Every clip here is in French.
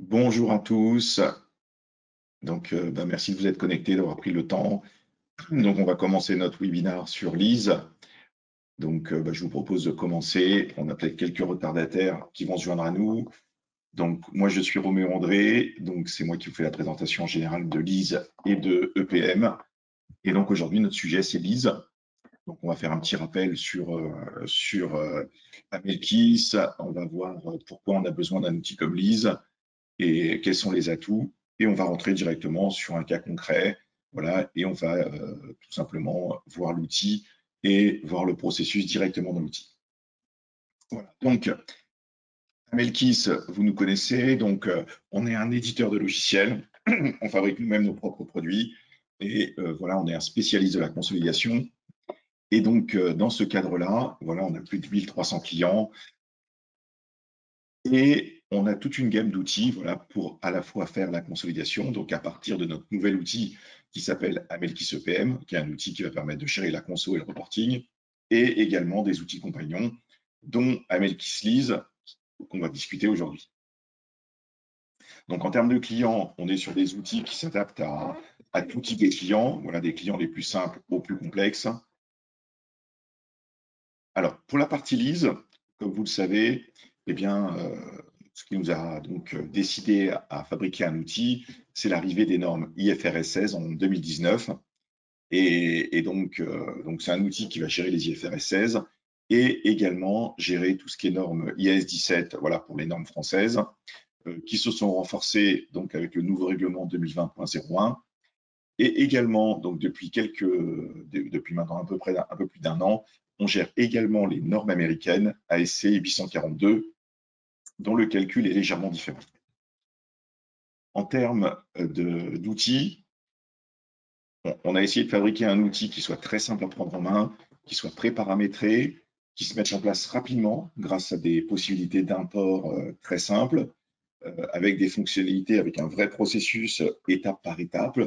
Bonjour à tous. Merci de vous être connectés, d'avoir pris le temps. Donc, on va commencer notre webinaire sur Lise. Je vous propose de commencer. On a peut-être quelques retardataires qui vont se joindre à nous. Donc, moi, je suis Roméo André. Donc, c'est moi qui vous fais la présentation générale de Lise et de EPM. Et donc, aujourd'hui, notre sujet, c'est Lise. Donc, on va faire un petit rappel sur Amelkis. On va voir pourquoi on a besoin d'un outil comme Lise et quels sont les atouts. Et on va rentrer directement sur un cas concret, voilà, et on va tout simplement voir l'outil et voir le processus directement dans l'outil. Voilà. Donc, Amelkis, vous nous connaissez, on est un éditeur de logiciels, on fabrique nous-mêmes nos propres produits, et voilà, on est un spécialiste de la consolidation. Et donc, dans ce cadre-là, voilà, on a plus de 1300 clients, et on a toute une gamme d'outils, voilà, pour à la fois faire la consolidation, donc à partir de notre nouvel outil qui s'appelle Amelkis EPM, qui est un outil qui va permettre de gérer la conso et le reporting, et également des outils compagnons, dont Amelkis Lise, qu'on va discuter aujourd'hui. Donc en termes de clients, on est sur des outils qui s'adaptent à tout type de clients, voilà, des clients les plus simples aux plus complexes. Alors pour la partie Lise, comme vous le savez, eh bien, ce qui nous a donc décidé à fabriquer un outil, c'est l'arrivée des normes IFRS 16 en 2019. Et donc, c'est un outil qui va gérer les IFRS 16 et également gérer tout ce qui est normes IAS 17, voilà, pour les normes françaises, qui se sont renforcées donc avec le nouveau règlement 2020.01. Et également, donc depuis maintenant à peu près un peu plus d'un an, on gère également les normes américaines ASC 842, dont le calcul est légèrement différent. En termes d'outils, on a essayé de fabriquer un outil qui soit très simple à prendre en main, qui soit pré-paramétré, qui se mette en place rapidement grâce à des possibilités d'import très simples, avec des fonctionnalités, avec un vrai processus étape par étape,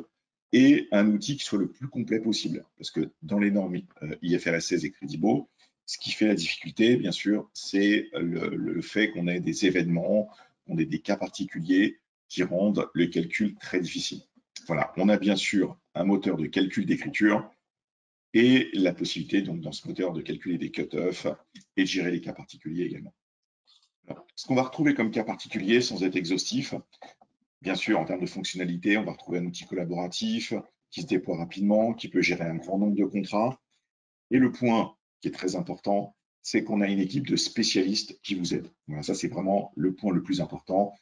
et un outil qui soit le plus complet possible. Parce que dans les normes IFRS 16 et Credibo, ce qui fait la difficulté, bien sûr, c'est le fait qu'on ait des événements, qu'on ait des cas particuliers qui rendent le calcul très difficile. Voilà, on a bien sûr un moteur de calcul d'écriture et la possibilité, donc, dans ce moteur, de calculer des cut-offs et de gérer les cas particuliers également. Alors, ce qu'on va retrouver comme cas particulier, sans être exhaustif, bien sûr, en termes de fonctionnalité, on va retrouver un outil collaboratif qui se déploie rapidement, qui peut gérer un grand nombre de contrats. Et le point qui est très important, c'est qu'on a une équipe de spécialistes qui vous aident. Voilà, ça, c'est vraiment le point le plus important.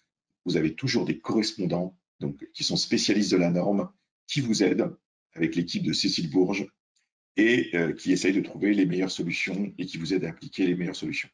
Vous avez toujours des correspondants donc, qui sont spécialistes de la norme, qui vous aident avec l'équipe de Cécile Bourges et qui essayent de trouver les meilleures solutions et qui vous aident à appliquer les meilleures solutions.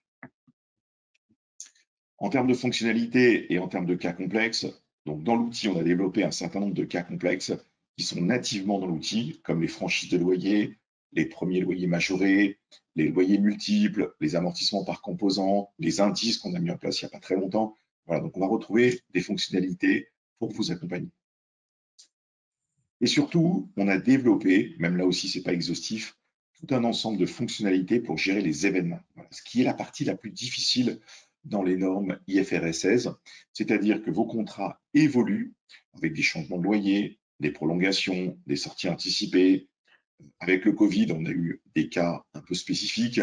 En termes de fonctionnalité et en termes de cas complexes, donc dans l'outil, on a développé un certain nombre de cas complexes qui sont nativement dans l'outil, comme les franchises de loyer, les premiers loyers majorés, les loyers multiples, les amortissements par composants, les indices qu'on a mis en place il n'y a pas très longtemps. Voilà, donc on va retrouver des fonctionnalités pour vous accompagner. Et surtout, on a développé, même là aussi, ce n'est pas exhaustif, tout un ensemble de fonctionnalités pour gérer les événements. Voilà, ce qui est la partie la plus difficile dans les normes IFRS 16, c'est-à-dire que vos contrats évoluent avec des changements de loyer, des prolongations, des sorties anticipées. Avec le Covid, on a eu des cas un peu spécifiques,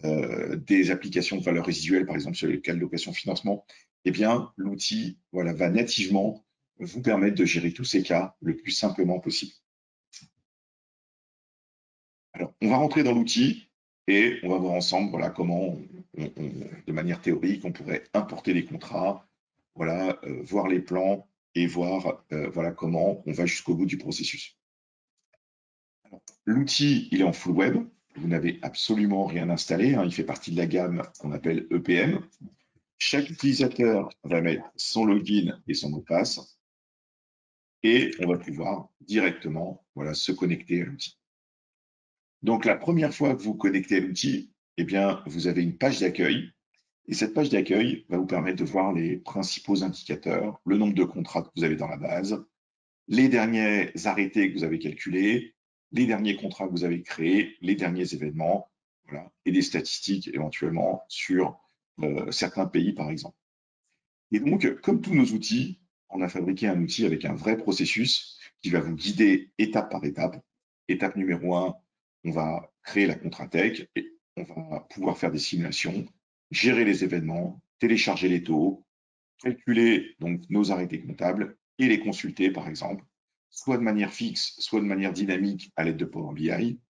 des applications de valeur résiduelle, par exemple sur les cas de location-financement. Eh bien, l'outil voilà, va nativement vous permettre de gérer tous ces cas le plus simplement possible. Alors, on va rentrer dans l'outil et on va voir ensemble voilà, comment, de manière théorique, on pourrait importer les contrats, voilà, voir les plans et voir voilà, comment on va jusqu'au bout du processus. L'outil, il est en full web. Vous n'avez absolument rien installé. Hein, il fait partie de la gamme qu'on appelle EPM. Chaque utilisateur va mettre son login et son mot de passe et on va pouvoir directement voilà, se connecter à l'outil. Donc, la première fois que vous connectez à l'outil, eh bien, vous avez une page d'accueil. Et cette page d'accueil va vous permettre de voir les principaux indicateurs, le nombre de contrats que vous avez dans la base, les derniers arrêtés que vous avez calculés, les derniers contrats que vous avez créés, les derniers événements, voilà, et des statistiques éventuellement sur certains pays, par exemple. Et donc, comme tous nos outils, on a fabriqué un outil avec un vrai processus qui va vous guider étape par étape. Étape numéro 1, on va créer la Contratech et on va pouvoir faire des simulations, gérer les événements, télécharger les taux, calculer donc nos arrêtés comptables et les consulter, par exemple, soit de manière fixe, soit de manière dynamique à l'aide de Power BI.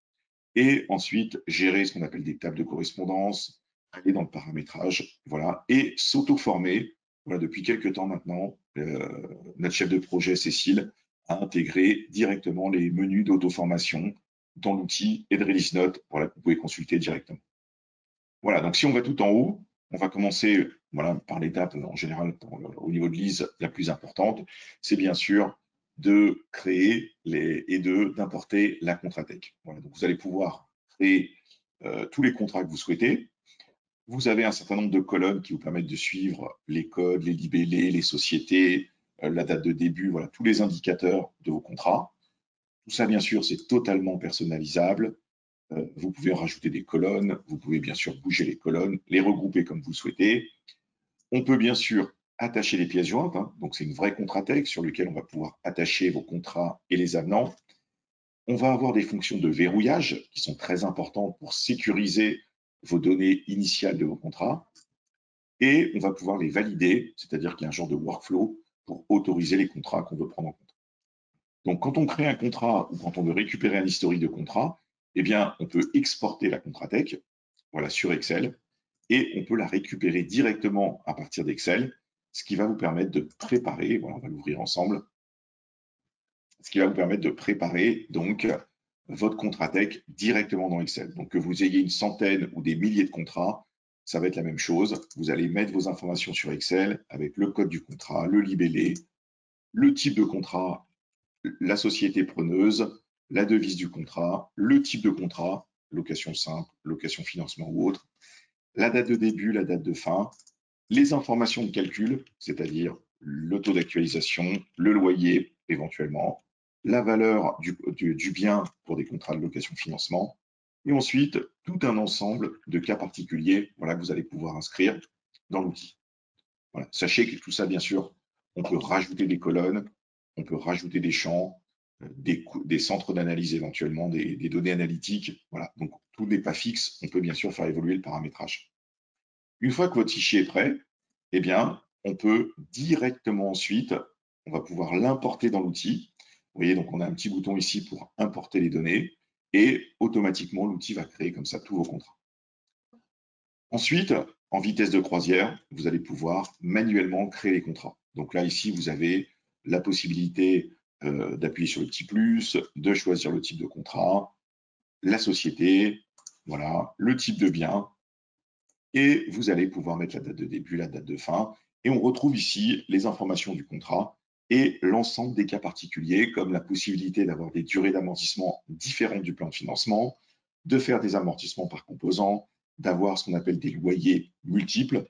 Et ensuite, gérer ce qu'on appelle des tables de correspondance, aller dans le paramétrage, voilà, et s'auto-former. Voilà, depuis quelques temps maintenant, notre chef de projet, Cécile, a intégré directement les menus d'auto-formation dans l'outil et de release note, voilà, que vous pouvez consulter directement. Voilà, donc si on va tout en haut, on va commencer voilà, par l'étape en général au niveau de l'ISE la plus importante, c'est bien sûr de créer et d'importer la Contratech. Voilà, donc vous allez pouvoir créer tous les contrats que vous souhaitez. Vous avez un certain nombre de colonnes qui vous permettent de suivre les codes, les libellés, les sociétés, la date de début, voilà, tous les indicateurs de vos contrats. Tout ça, bien sûr, c'est totalement personnalisable. Vous pouvez rajouter des colonnes, vous pouvez bien sûr bouger les colonnes, les regrouper comme vous le souhaitez. On peut bien sûr attacher les pièces jointes, hein, donc c'est une vraie Contratech sur laquelle on va pouvoir attacher vos contrats et les avenants. On va avoir des fonctions de verrouillage qui sont très importantes pour sécuriser vos données initiales de vos contrats. Et on va pouvoir les valider, c'est-à-dire qu'il y a un genre de workflow pour autoriser les contrats qu'on veut prendre en compte. Donc, quand on crée un contrat ou quand on veut récupérer un historique de contrat, eh bien, on peut exporter la Contratech, voilà, sur Excel, et on peut la récupérer directement à partir d'Excel, ce qui va vous permettre de préparer, voilà, on va l'ouvrir ensemble, ce qui va vous permettre de préparer donc votre Contratech directement dans Excel. Donc, que vous ayez une centaine ou des milliers de contrats, ça va être la même chose. Vous allez mettre vos informations sur Excel avec le code du contrat, le libellé, le type de contrat, la société preneuse, la devise du contrat, le type de contrat, location simple, location financement ou autre, la date de début, la date de fin, les informations de calcul, c'est-à-dire le taux d'actualisation, le loyer éventuellement, la valeur du bien pour des contrats de location financement, et ensuite tout un ensemble de cas particuliers voilà, que vous allez pouvoir inscrire dans l'outil. Voilà. Sachez que tout ça, bien sûr, on peut rajouter des colonnes, on peut rajouter des champs, des centres d'analyse éventuellement, des données analytiques. Voilà. Donc, tout n'est pas fixe. On peut bien sûr faire évoluer le paramétrage. Une fois que votre fichier est prêt, eh bien, on peut directement ensuite, on va pouvoir l'importer dans l'outil. Vous voyez, donc on a un petit bouton ici pour importer les données et automatiquement, l'outil va créer comme ça tous vos contrats. Ensuite, en vitesse de croisière, vous allez pouvoir manuellement créer les contrats. Donc là, ici, vous avez la possibilité d'appuyer sur le petit plus, de choisir le type de contrat, la société, voilà, le type de bien, et vous allez pouvoir mettre la date de début, la date de fin, et on retrouve ici les informations du contrat et l'ensemble des cas particuliers, comme la possibilité d'avoir des durées d'amortissement différentes du plan de financement, de faire des amortissements par composants, d'avoir ce qu'on appelle des loyers multiples,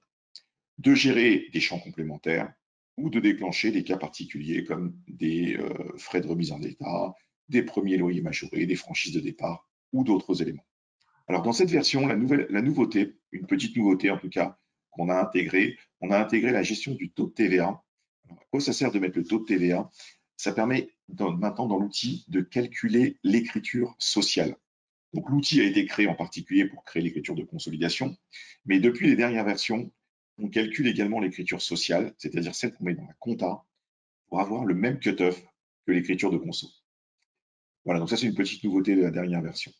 de gérer des champs complémentaires ou de déclencher des cas particuliers comme des frais de remise en état, des premiers loyers majorés, des franchises de départ ou d'autres éléments. Alors dans cette version, la nouveauté, une petite nouveauté en tout cas, qu'on a intégrée, on a intégré la gestion du taux de TVA. Alors, à quoi ça sert de mettre le taux de TVA? Ça permet maintenant dans l'outil de calculer l'écriture sociale. Donc l'outil a été créé en particulier pour créer l'écriture de consolidation, mais depuis les dernières versions, on calcule également l'écriture sociale, c'est-à-dire celle qu'on met dans la compta, pour avoir le même cut-off que l'écriture de conso. Voilà, donc ça c'est une petite nouveauté de la dernière version.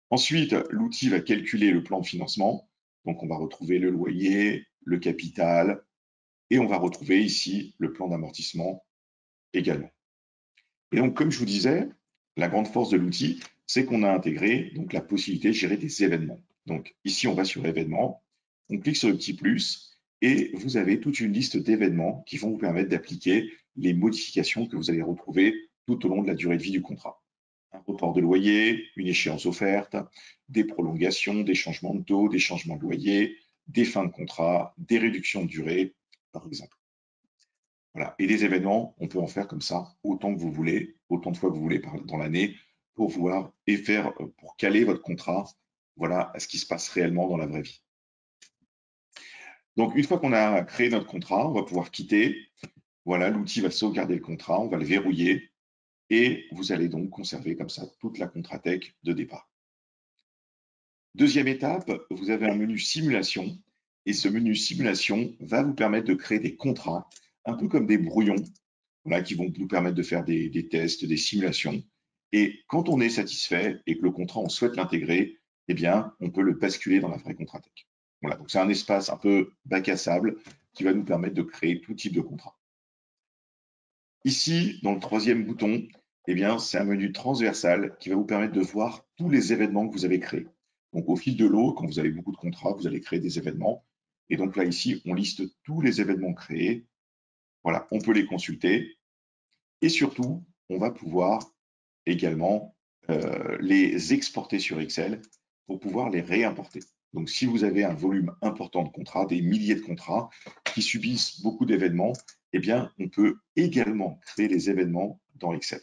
Ensuite, l'outil va calculer le plan de financement. Donc, on va retrouver le loyer, le capital, et on va retrouver ici le plan d'amortissement également. Et donc, comme je vous disais, la grande force de l'outil, c'est qu'on a intégré donc, la possibilité de gérer des événements. Donc, ici, on va sur événements, on clique sur le petit plus, et vous avez toute une liste d'événements qui vont vous permettre d'appliquer les modifications que vous allez retrouver tout au long de la durée de vie du contrat. Un report de loyer, une échéance offerte, des prolongations, des changements de taux, des changements de loyer, des fins de contrat, des réductions de durée, par exemple. Voilà. Et des événements, on peut en faire comme ça autant que vous voulez, autant de fois que vous voulez dans l'année, pour voir et faire, pour caler votre contrat, voilà, à ce qui se passe réellement dans la vraie vie. Donc, une fois qu'on a créé notre contrat, on va pouvoir quitter. Voilà, l'outil va sauvegarder le contrat, on va le verrouiller et vous allez donc conserver comme ça toute la Contratech de départ. Deuxième étape, vous avez un menu simulation et ce menu simulation va vous permettre de créer des contrats, un peu comme des brouillons, voilà, qui vont nous permettre de faire des tests, des simulations. Et quand on est satisfait et que le contrat, on souhaite l'intégrer, eh bien, on peut le basculer dans la vraie Contratech. Voilà, donc c'est un espace un peu bac à sable qui va nous permettre de créer tout type de contrat. Ici, dans le troisième bouton, eh bien, c'est un menu transversal qui va vous permettre de voir tous les événements que vous avez créés. Donc, au fil de l'eau, quand vous avez beaucoup de contrats, vous allez créer des événements. Et donc là, ici, on liste tous les événements créés. Voilà, on peut les consulter. Et surtout, on va pouvoir également les exporter sur Excel pour pouvoir les réimporter. Donc, si vous avez un volume important de contrats, des milliers de contrats qui subissent beaucoup d'événements, eh bien, on peut également créer les événements dans Excel.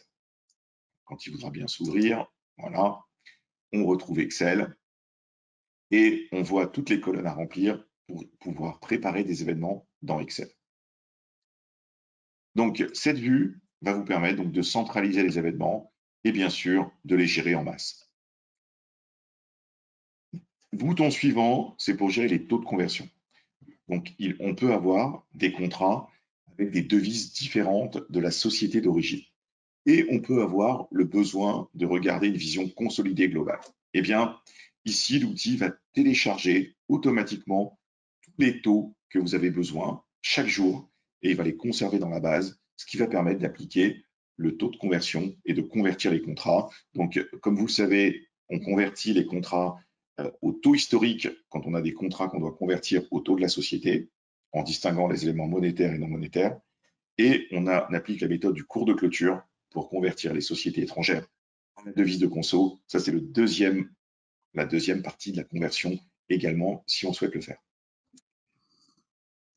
Quand il voudra bien s'ouvrir, voilà, on retrouve Excel et on voit toutes les colonnes à remplir pour pouvoir préparer des événements dans Excel. Donc, cette vue va vous permettre donc de centraliser les événements et bien sûr de les gérer en masse. Bouton suivant, c'est pour gérer les taux de conversion. Donc, on peut avoir des contrats avec des devises différentes de la société d'origine. Et on peut avoir le besoin de regarder une vision consolidée globale. Eh bien, ici, l'outil va télécharger automatiquement tous les taux que vous avez besoin chaque jour et il va les conserver dans la base, ce qui va permettre d'appliquer le taux de conversion et de convertir les contrats. Donc, comme vous le savez, on convertit les contrats au taux historique quand on a des contrats qu'on doit convertir au taux de la société, en distinguant les éléments monétaires et non monétaires. Et on applique la méthode du cours de clôture pour convertir les sociétés étrangères en devise de conso. Ça, c'est la deuxième partie de la conversion également, si on souhaite le faire.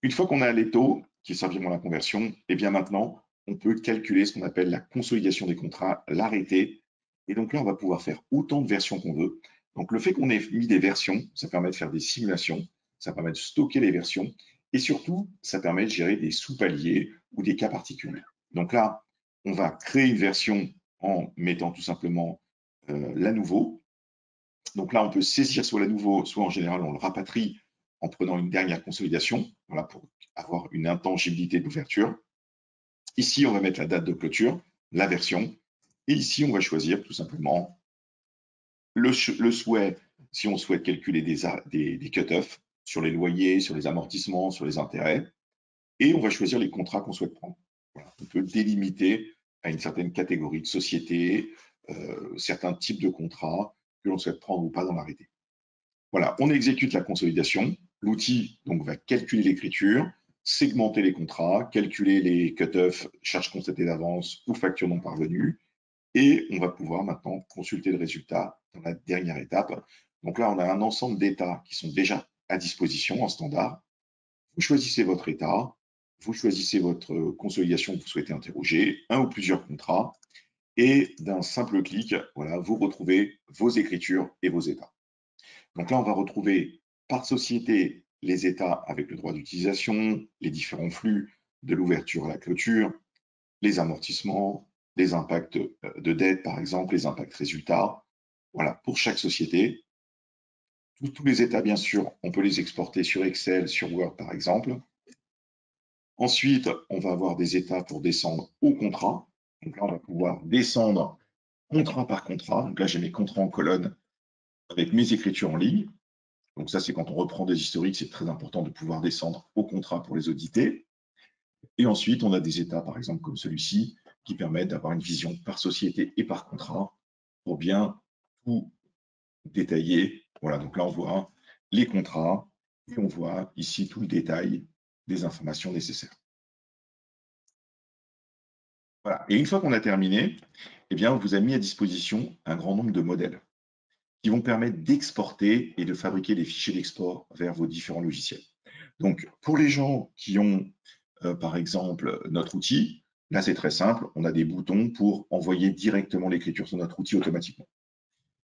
Une fois qu'on a les taux qui serviront à la conversion, eh bien maintenant, on peut calculer ce qu'on appelle la consolidation des contrats, l'arrêté. Et donc là, on va pouvoir faire autant de versions qu'on veut. Donc le fait qu'on ait mis des versions, ça permet de faire des simulations, ça permet de stocker les versions et surtout, ça permet de gérer des sous-paliers ou des cas particuliers. Donc là, on va créer une version en mettant tout simplement la nouveau. Donc là, on peut saisir soit la nouveau, soit en général, on le rapatrie en prenant une dernière consolidation, voilà, pour avoir une intangibilité d'ouverture. Ici, on va mettre la date de clôture, la version, et ici, on va choisir tout simplement le souhait, si on souhaite calculer des cut-offs sur les loyers, sur les amortissements, sur les intérêts, et on va choisir les contrats qu'on souhaite prendre. Voilà. On peut délimiter à une certaine catégorie de sociétés, certains types de contrats que l'on souhaite prendre ou pas dans l'arrêté. Voilà, on exécute la consolidation. L'outil donc va calculer l'écriture, segmenter les contrats, calculer les cut-offs, charges constatées d'avance ou factures non parvenues. Et on va pouvoir maintenant consulter le résultat dans la dernière étape. Donc là, on a un ensemble d'états qui sont déjà à disposition en standard. Vous choisissez votre état, vous choisissez votre consolidation que vous souhaitez interroger, un ou plusieurs contrats, et d'un simple clic, voilà, vous retrouvez vos écritures et vos états. Donc là, on va retrouver par société les états avec le droit d'utilisation, les différents flux de l'ouverture à la clôture, les amortissements, les impacts de dette, par exemple, les impacts résultats. Voilà, pour chaque société. Tous les états, bien sûr, on peut les exporter sur Excel, sur Word, par exemple. Ensuite, on va avoir des états pour descendre au contrat. Donc là, on va pouvoir descendre contrat par contrat. Donc là, j'ai mes contrats en colonne avec mes écritures en ligne. Donc ça, c'est quand on reprend des historiques, c'est très important de pouvoir descendre au contrat pour les auditer. Et ensuite, on a des états, par exemple, comme celui-ci, qui permettent d'avoir une vision par société et par contrat pour bien tout détailler. Voilà, donc là, on voit les contrats et on voit ici tout le détail des informations nécessaires. Voilà. Et une fois qu'on a terminé, eh bien, on vous a mis à disposition un grand nombre de modèles qui vont permettre d'exporter et de fabriquer des fichiers d'export vers vos différents logiciels. Donc, pour les gens qui ont, par exemple, notre outil, là, c'est très simple. On a des boutons pour envoyer directement l'écriture sur notre outil automatiquement.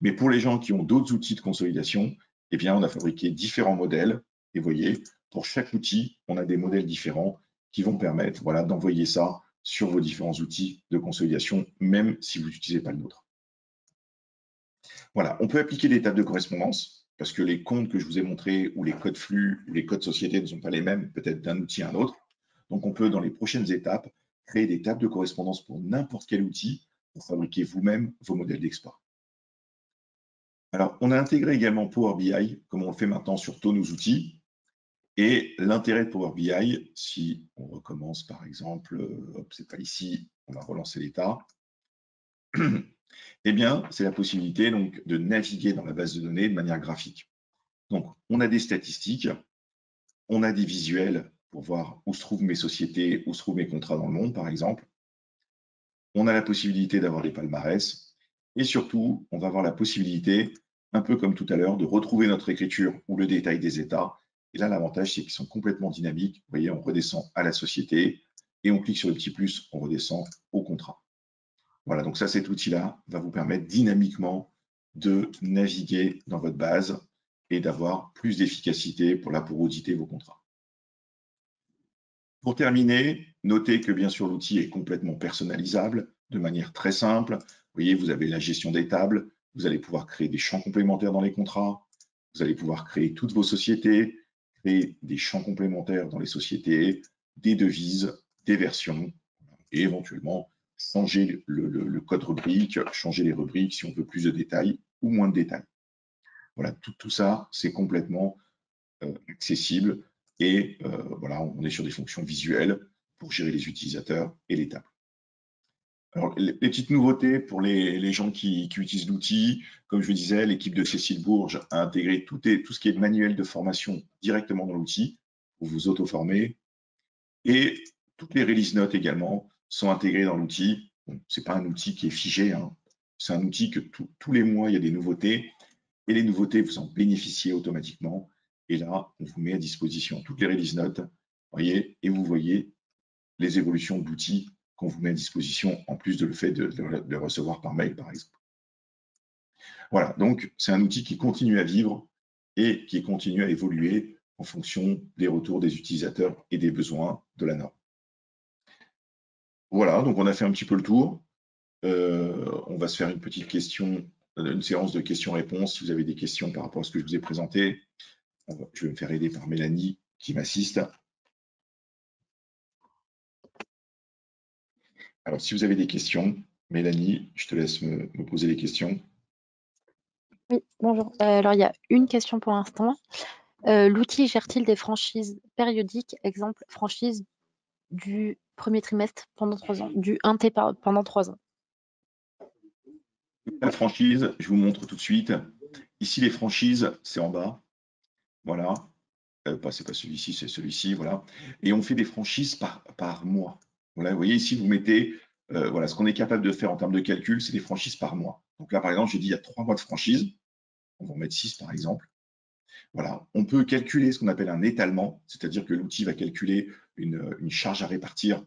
Mais pour les gens qui ont d'autres outils de consolidation, eh bien, on a fabriqué différents modèles. Et vous voyez, pour chaque outil, on a des modèles différents qui vont permettre voilà, d'envoyer ça sur vos différents outils de consolidation, même si vous n'utilisez pas le nôtre. Voilà, on peut appliquer des tables de correspondance parce que les comptes que je vous ai montrés ou les codes flux ou les codes société ne sont pas les mêmes, peut-être d'un outil à un autre. Donc, on peut, dans les prochaines étapes, créer des tables de correspondance pour n'importe quel outil pour fabriquer vous-même vos modèles d'export. Alors, on a intégré également Power BI, comme on le fait maintenant sur tous nos outils. Et l'intérêt de Power BI, si on recommence par exemple, c'est pas ici, on va relancer l'état, eh bien, c'est la possibilité donc de naviguer dans la base de données de manière graphique. Donc, on a des statistiques, on a des visuels pour voir où se trouvent mes sociétés, où se trouvent mes contrats dans le monde, par exemple. On a la possibilité d'avoir des palmarès. Et surtout, on va avoir la possibilité, un peu comme tout à l'heure, de retrouver notre écriture ou le détail des états. Et là, l'avantage, c'est qu'ils sont complètement dynamiques. Vous voyez, on redescend à la société et on clique sur le petit plus, on redescend au contrat. Voilà, donc ça, cet outil-là va vous permettre dynamiquement de naviguer dans votre base et d'avoir plus d'efficacité pour auditer vos contrats. Pour terminer, notez que bien sûr l'outil est complètement personnalisable de manière très simple. Vous voyez, vous avez la gestion des tables, vous allez pouvoir créer des champs complémentaires dans les contrats, vous allez pouvoir créer toutes vos sociétés, créer des champs complémentaires dans les sociétés, des devises, des versions, et éventuellement changer le code rubrique, changer les rubriques si on veut plus de détails ou moins de détails. Voilà, tout ça, c'est complètement accessible et voilà, on est sur des fonctions visuelles pour gérer les utilisateurs et les tables. Alors, les petites nouveautés pour les gens qui utilisent l'outil, comme je vous disais, l'équipe de Cécile Bourges a intégré tout ce qui est manuel de formation directement dans l'outil pour vous auto-former. Et toutes les release notes également sont intégrées dans l'outil. Bon, ce n'est pas un outil qui est figé, hein. C'est un outil que tous les mois, il y a des nouveautés. Et les nouveautés, vous en bénéficiez automatiquement. Et là, on vous met à disposition toutes les release notes, voyez, et vous voyez les évolutions d'outils qu'on vous met à disposition, en plus de le fait de les recevoir par mail, par exemple. Voilà, donc c'est un outil qui continue à vivre et qui continue à évoluer en fonction des retours des utilisateurs et des besoins de la norme. Voilà, donc on a fait un petit peu le tour. On va se faire une petite question, une séance de questions-réponses. Si vous avez des questions par rapport à ce que je vous ai présenté, je vais me faire aider par Mélanie qui m'assiste. Alors, si vous avez des questions, Mélanie, je te laisse me poser les questions. Oui, bonjour. Alors, il y a une question pour l'instant. L'outil gère-t-il des franchises périodiques, exemple franchise du premier trimestre pendant 3 ans, du 1T pendant 3 ans? La franchise, je vous montre tout de suite. Ici, les franchises, c'est en bas. Voilà. C'est pas celui-ci, c'est celui-ci. Voilà. Et on fait des franchises par mois. Voilà, vous voyez ici, vous mettez voilà, ce qu'on est capable de faire en termes de calcul, c'est des franchises par mois. Donc là, par exemple, j'ai dit il y a 3 mois de franchise. On va en mettre 6, par exemple. Voilà. On peut calculer ce qu'on appelle un étalement, c'est-à-dire que l'outil va calculer une charge à répartir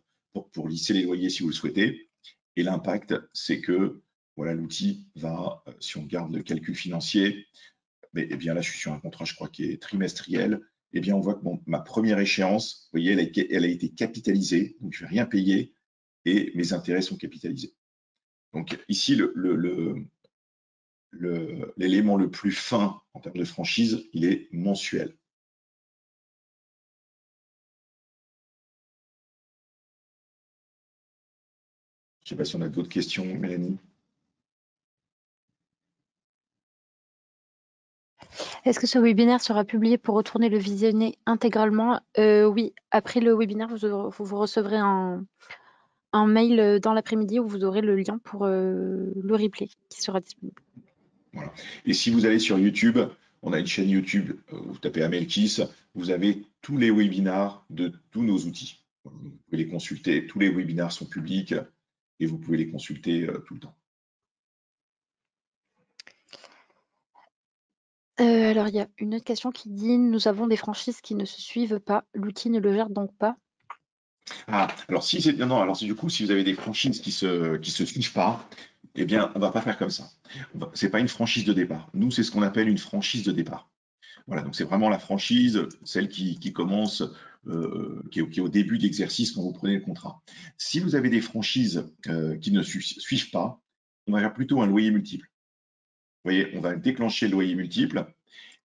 pour lisser les loyers si vous le souhaitez. Et l'impact, c'est que voilà, l'outil va, si on garde le calcul financier, mais eh bien là, je suis sur un contrat, je crois, qui est trimestriel. Eh bien, on voit que ma première échéance, vous voyez, elle a été capitalisée, donc je ne vais rien payer et mes intérêts sont capitalisés. Donc ici, l'élément le plus fin en termes de franchise, il est mensuel. Je ne sais pas si on a d'autres questions, Mélanie. Est-ce que ce webinaire sera publié pour retourner le visionner intégralement? Oui, après le webinaire, vous recevrez un mail dans l'après-midi où vous aurez le lien pour le replay qui sera disponible. Voilà. Et si vous allez sur YouTube, on a une chaîne YouTube, vous tapez Amelkis, vous avez tous les webinars de tous nos outils. Vous pouvez les consulter, tous les webinars sont publics et vous pouvez les consulter tout le temps. Alors, il y a une autre question qui dit: «Nous avons des franchises qui ne se suivent pas, l'outil ne le gère donc pas?» Ah, alors si c'est non, alors du coup, si vous avez des franchises qui se suivent pas, eh bien, on va pas faire comme ça. C'est pas une franchise de départ. Nous, c'est ce qu'on appelle une franchise de départ. Voilà, donc c'est vraiment la franchise, celle qui commence, qui est au début d'exercice quand vous prenez le contrat. Si vous avez des franchises qui ne suivent pas, on va faire plutôt un loyer multiple. Vous voyez, on va déclencher le loyer multiple.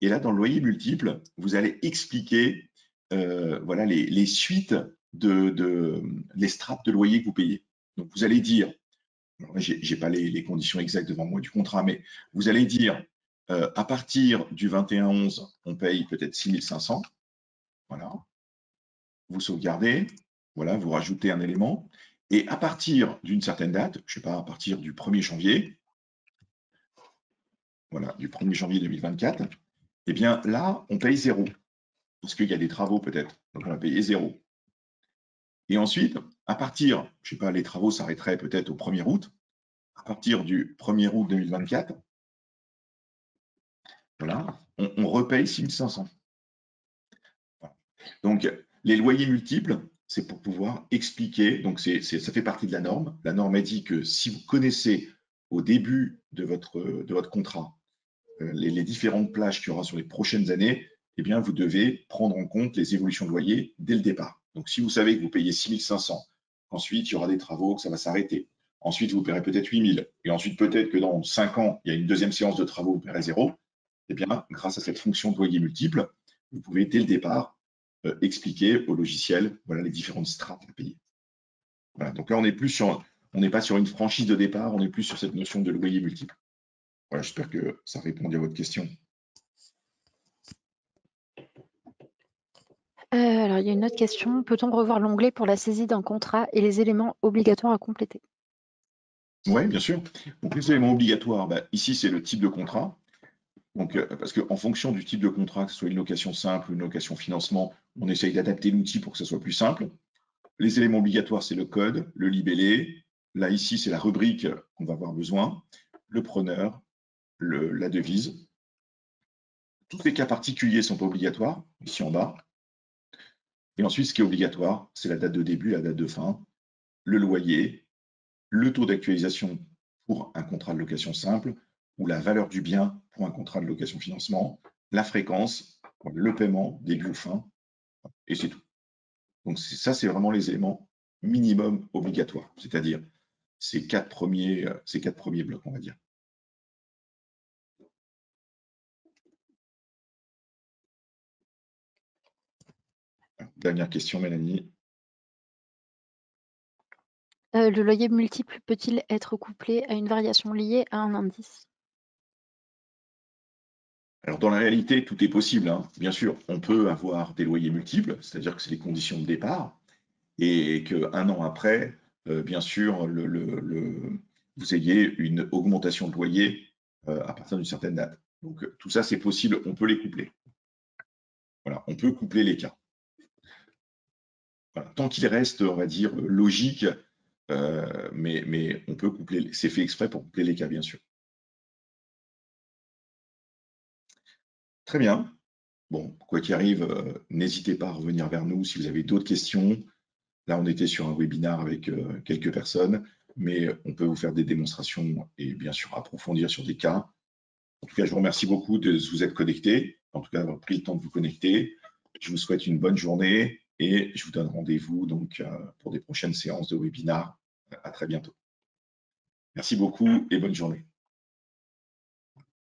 Et là, dans le loyer multiple, vous allez expliquer voilà, les suites les strates de loyer que vous payez. Donc, vous allez dire, je n'ai pas les conditions exactes devant moi du contrat, mais vous allez dire, à partir du 21-11, on paye peut-être 6 500. Voilà. Vous sauvegardez, voilà, vous rajoutez un élément. Et à partir d'une certaine date, je ne sais pas, à partir du 1er janvier, voilà, du 1er janvier 2024, eh bien là, on paye 0. Parce qu'il y a des travaux peut-être. Donc on va payer 0. Et ensuite, à partir, je ne sais pas, les travaux s'arrêteraient peut-être au 1er août. À partir du 1er août 2024, voilà, on repaye 6 500. Voilà. Donc les loyers multiples, c'est pour pouvoir expliquer, donc ça fait partie de la norme. La norme a dit que si vous connaissez au début de votre contrat les différentes plages qu'il y aura sur les prochaines années, eh bien, vous devez prendre en compte les évolutions de loyer dès le départ. Donc, si vous savez que vous payez 6 500, ensuite, il y aura des travaux, que ça va s'arrêter. Ensuite, vous paierez peut-être 8 000. Et ensuite, peut-être que dans 5 ans, il y a une deuxième séance de travaux, vous paierez 0. Eh bien, grâce à cette fonction de loyer multiple, vous pouvez, dès le départ, expliquer au logiciel voilà, les différentes strates à payer. Voilà. Donc là, on n'est pas sur une franchise de départ, on est plus sur cette notion de loyer multiple. Voilà, j'espère que ça répond à votre question. Alors, il y a une autre question. Peut-on revoir l'onglet pour la saisie d'un contrat et les éléments obligatoires à compléter? Oui, bien sûr. Donc, les éléments obligatoires, bah, ici, c'est le type de contrat. Donc, parce qu'en fonction du type de contrat, que ce soit une location simple ou une location financement, on essaye d'adapter l'outil pour que ce soit plus simple. Les éléments obligatoires, c'est le code, le libellé. Là, ici, c'est la rubrique qu'on va avoir besoin, le preneur, la devise. Tous les cas particuliers ne sont pas obligatoires, ici en bas. Et ensuite, ce qui est obligatoire, c'est la date de début, la date de fin, le loyer, le taux d'actualisation pour un contrat de location simple ou la valeur du bien pour un contrat de location financement, la fréquence, le paiement, début ou fin, et c'est tout. Donc ça, c'est vraiment les éléments minimum obligatoires, c'est-à-dire ces quatre premiers blocs, on va dire. Dernière question, Mélanie. Le loyer multiple peut-il être couplé à une variation liée à un indice? Alors, dans la réalité, tout est possible, hein. Bien sûr, on peut avoir des loyers multiples, c'est-à-dire que c'est les conditions de départ, et qu'un an après, bien sûr, vous ayez une augmentation de loyer à partir d'une certaine date. Donc, tout ça, c'est possible, on peut les coupler. Voilà, on peut coupler les cas. Voilà. Tant qu'il reste, on va dire, logique, mais on peut coupler, c'est fait exprès pour coupler les cas, bien sûr. Très bien. Bon, quoi qu'il arrive, n'hésitez pas à revenir vers nous si vous avez d'autres questions. Là, on était sur un webinar avec quelques personnes, mais on peut vous faire des démonstrations et bien sûr approfondir sur des cas. En tout cas, je vous remercie beaucoup de vous être connectés, en tout cas d'avoir pris le temps de vous connecter. Je vous souhaite une bonne journée et je vous donne rendez-vous donc pour des prochaines séances de webinar. À très bientôt. Merci beaucoup et bonne journée.